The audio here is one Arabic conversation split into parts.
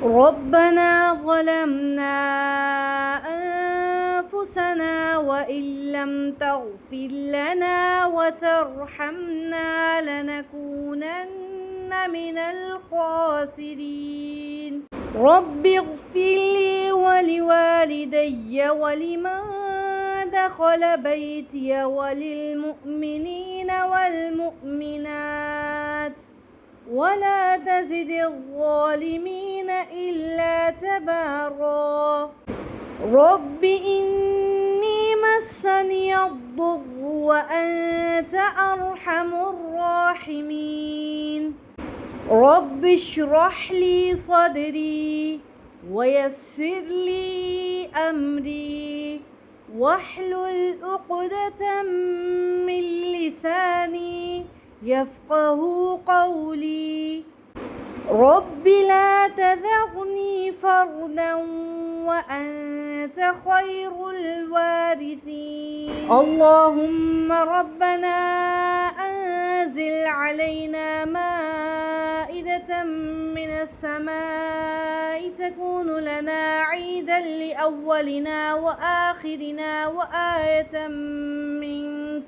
ربنا ظلمنا أنفسنا وإن لم تغفر لنا وترحمنا لنكونن من الخاسرين رب اغفر لي ولوالدي ولمن دخل بيتي وللمؤمنين والمؤمنات ولا تزد الظالمين إلا تبارا رب إني مسني الضر وأنت أرحم الراحمين رب اشرح لي صدري ويسر لي أمري واحلل عقدة من لساني يفقه قولي رب لا تذرني فردا وأنت خير الوارثين اللهم ربنا أنزل علينا مائدة من السماء تكون لنا عيدا لأولنا وآخرنا وآية منك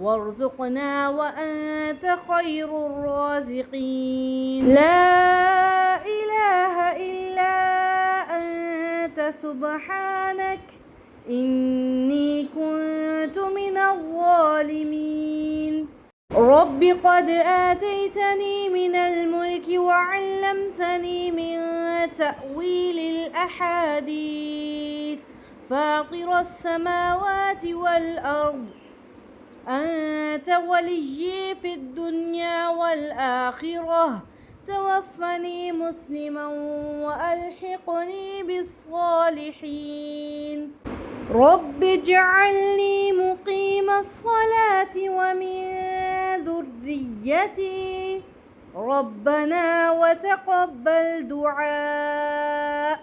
وارزقنا وأنت خير الرازقين لا إله إلا أنت سبحانك إني كنت من الظالمين رب قد آتيتني من الملك وعلمتني من تأويل الأحاديث فاطر السماوات والأرض أنت وليي في الدنيا والآخرة توفني مسلما وألحقني بالصالحين رب اجعلني مقيم الصلاة ومن ذريتي ربنا وتقبل دعاء